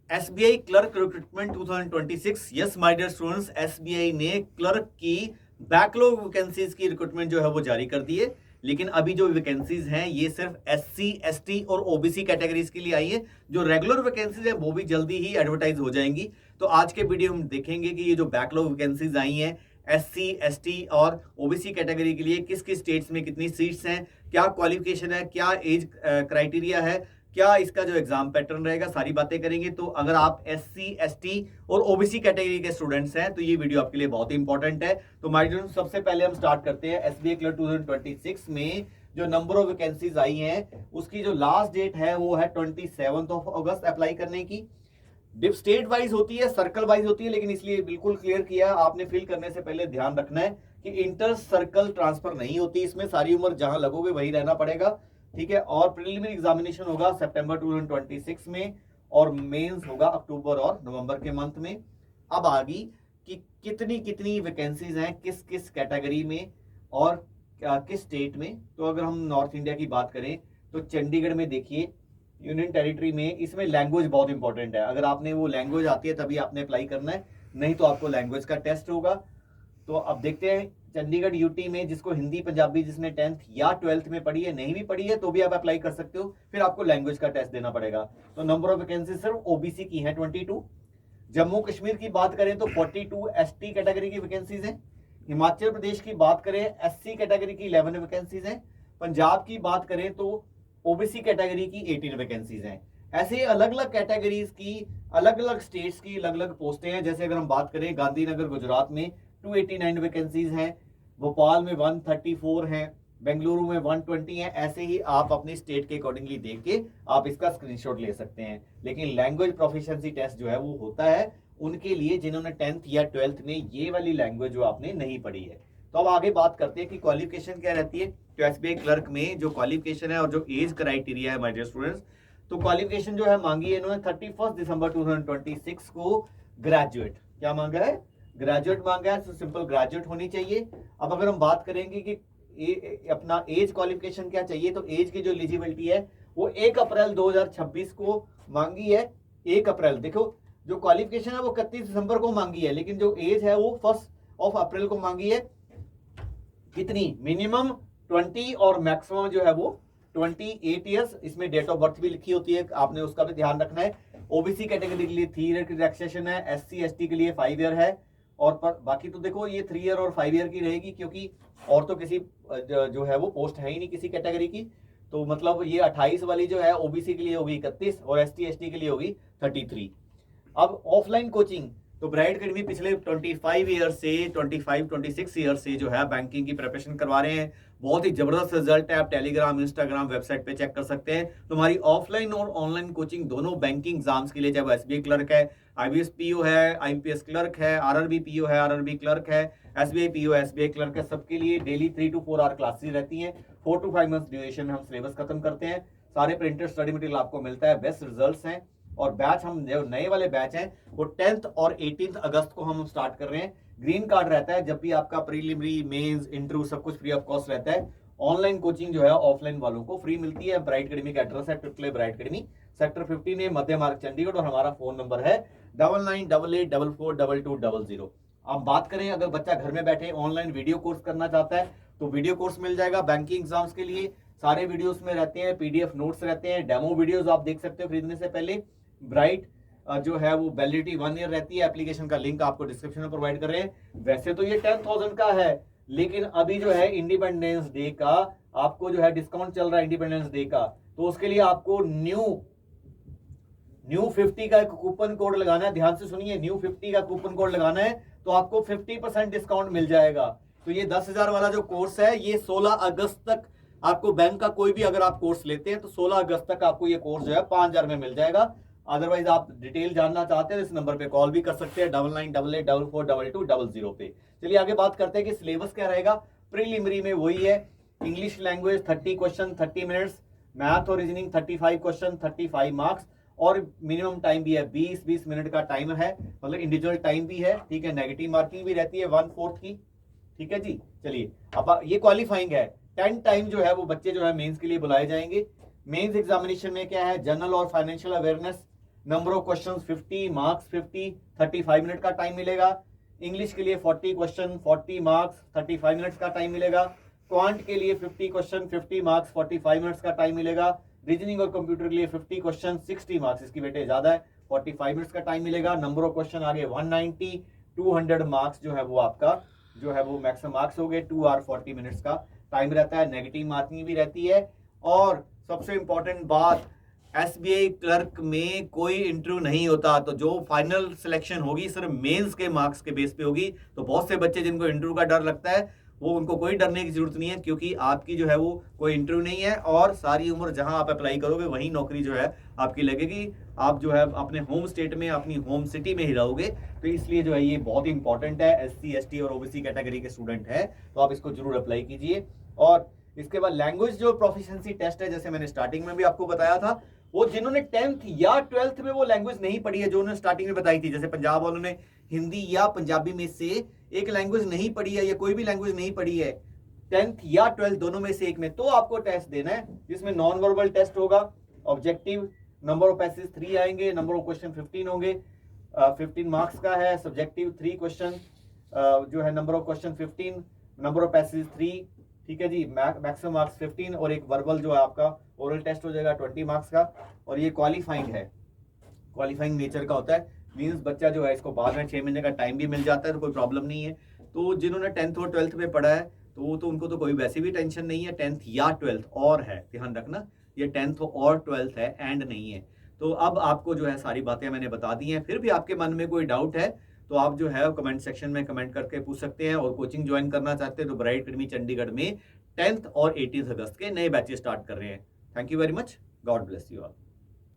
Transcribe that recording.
SBI clerk recruitment 2026। Yes my dear students, SBI ने clerk की backlog vacancies की recruitment जो है वो जारी कर दी है। लेकिन अभी जो वैकेंसीज हैं ये सिर्फ एससी, एसटी और ओबीसी कैटेगरीज के लिए आई है। जो रेगुलर वैकेंसीज है वो भी जल्दी ही एडवर्टाइज हो जाएंगी। तो आज के वीडियो हम देखेंगे कि ये जो बैकलॉग वैकेंसीज आई हैं एससी, एसटी और ओबीसी कैटेगरी के लिए किस किस स्टेट्स में कितनी सीट्स हैं, क्या क्वालिफिकेशन है, क्या एज क्राइटेरिया है, क्या इसका जो एग्जाम पैटर्न रहेगा, सारी बातें करेंगे। तो अगर आप एससी, एसटी और ओबीसी कैटेगरी के स्टूडेंट्स हैं तो ये वीडियो आपके लिए बहुत ही इंपॉर्टेंट है। तो माय डियर, सबसे पहले हम स्टार्ट करते हैं एसबीआई क्लर्क 2026 में जो नंबर ऑफ वैकेंसीज आई हैं उसकी जो लास्ट डेट है वो है 27 अगस्त अप्लाई करने की। स्टेट वाइज होती है, सर्कल वाइज होती है, लेकिन इसलिए बिल्कुल क्लियर किया आपने फिल करने से पहले ध्यान रखना है कि इंटर सर्कल ट्रांसफर नहीं होती, इसमें सारी उम्र जहां लगोगे वही रहना पड़ेगा। ठीक है। और प्रिलिमिनरी एग्जामिनेशन होगा सितंबर 2026 में और मेंस होगा अक्टूबर और नवंबर के मंथ में। अब आगे कि कितनी कितनी वैकेंसीज हैं किस किस कैटेगरी में और किस स्टेट में। तो अगर हम नॉर्थ इंडिया की बात करें तो चंडीगढ़ में देखिए, यूनियन टेरिटरी में, इसमें लैंग्वेज बहुत इंपॉर्टेंट है। अगर आपने वो लैंग्वेज आती है तभी आपने अप्लाई करना है, नहीं तो आपको लैंग्वेज का टेस्ट होगा। तो अब देखते हैं चंडीगढ़ यूटी में, जिसको हिंदी पंजाबी जिसने 10th या 12th में पढ़ी है, नहीं भी पढ़ी है तो भी आप अप्लाई कर सकते हो, फिर आपको लैंग्वेज का टेस्ट देना पड़ेगा। तो नंबर ऑफ वैकेंसी सिर्फ ओबीसी की है 22। जम्मू कश्मीर की बात करें तो 42 एसटी कैटेगरी की वैकेंसीज हैं। हिमाचल प्रदेश की बात करें एससी कैटेगरी की 11 वैकेंसीज हैं। पंजाब की बात करें तो ओबीसी कैटेगरी की 18 वैकेंसीज हैं। ऐसे अलग अलग कैटेगरीज की, अलग अलग स्टेट्स की अलग अलग पोस्टें हैं। जैसे अगर हम बात करें गांधीनगर गुजरात में 289 वैकेंसीज हैं, भोपाल में 134 हैं, बेंगलुरु में 120 हैं। ऐसे ही आप अपनी स्टेट के अकॉर्डिंगली देख के आप इसका स्क्रीनशॉट ले सकते हैं। लेकिन लैंग्वेज प्रोफिशिएंसी टेस्ट जो है वो होता है उनके लिए जिन्होंने 10th या 12th में ये वाली लैंग्वेज जो आपने नहीं पढ़ी है। तो अब आगे बात करते हैं कि क्वालिफिकेशन क्या रहती है। तो एसबीआई क्लर्क में जो क्वालिफिकेशन है और जो एज क्राइटेरिया है माय डियर स्टूडेंट्स, तो क्वालिफिकेशन जो है मांगी है इन्होंने 31 दिसंबर 2026 को ग्रेजुएट। क्या मांगा है? ग्रेजुएट मांगा है। तो सिंपल ग्रेजुएट होनी चाहिए। अब अगर हम बात करेंगे कि अपना एज क्वालिफिकेशन क्या चाहिए, तो एज की जो एलिजिबिलिटी है वो 1 अप्रैल 2026 को मांगी है। 1 अप्रैल, देखो जो क्वालिफिकेशन है वो 31 दिसंबर को मांगी है, लेकिन जो एज है वो 1 अप्रैल को मांगी है। कितनी? मिनिमम 20 और मैक्सिमम जो है वो 28 ईयर्स। इसमें डेट ऑफ बर्थ भी लिखी होती है, आपने उसका भी ध्यान रखना है। ओबीसी कैटेगरी के लिए 3 ईयर की रिलैक्सेशन है, एससी एसटी के लिए 5 ईयर है। और बाकी तो देखो ये 3 ईयर और 5 ईयर की रहेगी, क्योंकि और तो किसी जो है वो पोस्ट है ही नहीं किसी कैटेगरी की। तो मतलब ये 28 वाली जो है ओबीसी के लिए होगी 31 और एसटी एसटी के लिए होगी 33। अब ऑफलाइन कोचिंग, तो ब्राइट अकेडमी पिछले 25 ईयर से 26 ईयर से जो है बैंकिंग की प्रिपरेशन करवा रहे हैं। बहुत ही जबरदस्त रिजल्ट है, आप टेलीग्राम, इंस्टाग्राम, वेबसाइट पे चेक कर सकते हैं। तो हमारी ऑफलाइन और ऑनलाइन कोचिंग दोनों बैंकिंग एग्जाम्स के लिए, चाहे वो एसबीआई क्लर्क है, आईबीएस पीओ है, आईपीएस क्लर्क है, आरआरबी पीओ है, आरआरबी क्लर्क है, एसबीआई पीओ, एसबीआई क्लर्क है, सबके लिए डेली 3 to 4 आवर क्लासेस रहती हैं। 4 to 5 मंथ्स ड्यूरेशन में हम सिलेबस खत्म करते हैं। सारे प्रिंटेड स्टडी मटेरियल आपको मिलता है, बेस्ट रिजल्ट्स हैं। और बैच, हम जो नए वाले बैच हैं वो 10th और 18th अगस्त को हम स्टार्ट कर रहे हैं। ग्रीन कार्ड रहता है जब भी आपका प्रीलिमिनरी, मेंस, इंटरव्यू सब कुछ फ्री ऑफ कॉस्ट रहता है। ऑनलाइन कोचिंग जो है ऑफलाइन वालों को फ्री मिलती है। ब्राइट अकेडमी का एड्रेस है ट्रिपल ब्राइट अकेडमी, सेक्टर 15 मध्य मार्ग चंडीगढ़, और हमारा फोन नंबर है 9988444200। अब बात करें, अगर बच्चा घर में बैठे ऑनलाइन वीडियो कोर्स करना चाहता है तो वीडियो कोर्स मिल जाएगा बैंकिंग एग्जाम्स के लिए। सारे वीडियोस में रहते हैं, पीडीएफ नोट्स रहते हैं, डेमो वीडियोस आप देख सकते हो खरीदने से पहले। ब्राइट जो है वो वैलिडिटी 1 ईयर रहती है। एप्लीकेशन का लिंक आपको डिस्क्रिप्शन में प्रोवाइड कर रहे हैं। वैसे तो ये 10,000 का है, लेकिन अभी जो है इंडिपेंडेंस डे का आपको जो है डिस्काउंट चल रहा है इंडिपेंडेंस डे का, तो उसके लिए आपको न्यू 50 का एक कूपन कोड लगाना है। ध्यान से सुनिए, न्यू 50 का कूपन कोड लगाना है तो आपको 50% डिस्काउंट मिल जाएगा। तो ये 10,000 वाला जो कोर्स है ये 16 अगस्त तक आपको, बैंक का कोई भी अगर आप कोर्स लेते हैं तो 16 अगस्त तक आपको ये कोर्स जो है 5,000 में मिल जाएगा। अदरवाइज आप डिटेल जानना चाहते हैं इस नंबर पे कॉल भी कर सकते हैं 9988444200 पे। चलिए आगे बात करते हैं कि सिलेबस क्या रहेगा। प्रीलिमिनरी में वही है, English language 30 question 30 minutes, math और रीजनिंग 35 क्वेश्चन 35 मार्क्स, और मिनिमम टाइम भी है 20-20 मिनट का टाइम है, मतलब इंडिविजुअल टाइम भी है। ठीक है, नेगेटिव मार्किंग भी रहती है 1/4 की। ठीक है जी। चलिए अब ये क्वालिफाइंग है। 10 टाइम जो है वो बच्चे जो है मेंस के लिए बुलाए जाएंगे। मेंस एग्जामिनेशन में क्या है, जनरल और financial awareness, number of questions 50, marks 50, 35 minute का टाइम मिलेगा। इंग्लिश के लिए 40 क्वेश्चन 40 मार्क्स 35 मिनट्स का टाइम मिलेगा। क्वांट के लिए 50 क्वेश्चन 50 मार्क्स 45 मिनट्स का टाइम मिलेगा। रीजनिंग और कंप्यूटर के लिए 50 क्वेश्चन 60 मार्क्स, इसकी वेटेज ज्यादा है, 45 मिनट्स का टाइम मिलेगा। नंबर ऑफ क्वेश्चन आगे 190, 200 मार्क्स जो है वो आपका जो है वो मैक्सिमम मार्क्स हो गए। 2 आवर 40 मिनट्स का टाइम रहता है, नेगेटिव मार्किंग भी रहती है। और सबसे इंपॉर्टेंट बात, एसबीआई क्लर्क में कोई इंटरव्यू नहीं होता, तो जो फाइनल सिलेक्शन होगी सिर्फ मेंस के मार्क्स के बेस पे होगी। तो बहुत से बच्चे जिनको इंटरव्यू का डर लगता है, वो उनको कोई डरने की जरूरत नहीं है, क्योंकि आपकी जो है वो कोई इंटरव्यू नहीं है और सारी उम्र जहां आप अप्लाई करोगे वहीं नौकरी जो है आपकी लगेगी। आप जो है अपने होम स्टेट में, अपनी होम सिटी में ही रहोगे। तो इसलिए जो है ये बहुत ही इंपॉर्टेंट है। एससी, एसटी और ओबीसी कैटेगरी के स्टूडेंट है तो आप इसको जरूर अप्लाई कीजिए। और इसके बाद लैंग्वेज जो प्रोफिशिएंसी टेस्ट है, जैसे मैंने स्टार्टिंग में भी आपको बताया था, वो जिन्होंने 10th या 12th में वो लैंग्वेज नहीं पढ़ी है, जो उन्होंने स्टार्टिंग में बताई थी, जैसे पंजाब वालों ने हिंदी या पंजाबी में से एक लैंग्वेज नहीं पढ़ी है या कोई भी लैंग्वेज नहीं पढ़ी है 10th या 12th दोनों में से एक में, तो आपको टेस्ट देना है, जिसमें नॉन वर्बल टेस्ट होगा। ऑब्जेक्टिव, नंबर ऑफ पैसेज 3 आएंगे, नंबर ऑफ क्वेश्चन 15 होंगे, 15 मार्क्स का है। सब्जेक्टिव 3 क्वेश्चन जो है, number of question 15, number of passage 3, ठीक है जी, मैक्सिमम मार्क्स 15, और एक वर्बल जो है आपका ओरल टेस्ट हो जाएगा 20 मार्क्स का। और ये क्वालिफाइंग है, क्वालिफाइंग नेचर का होता है, मींस बच्चा जो है इसको बाद में 6 महीने का टाइम भी मिल जाता है, तो कोई प्रॉब्लम नहीं है। तो जिन्होंने 10th और 12th में पढ़ा है तो उनको तो कोई वैसे भी टेंशन नहीं है। 10th या 12th और है, ध्यान रखना, ये 10th और 12th है, एंड नहीं है। तो अब आपको जो है सारी बातें मैंने बता दी हैं। फिर भी आपके मन में कोई डाउट है तो आप जो है कमेंट सेक्शन में कमेंट करके पूछ सकते हैं। और कोचिंग ज्वाइन करना चाहते हैं तो ब्राइट अकेडमी चंडीगढ़ में 10th और 18 अगस्त के नए बैचेस स्टार्ट कर रहे हैं। Thank you very much, God bless you all.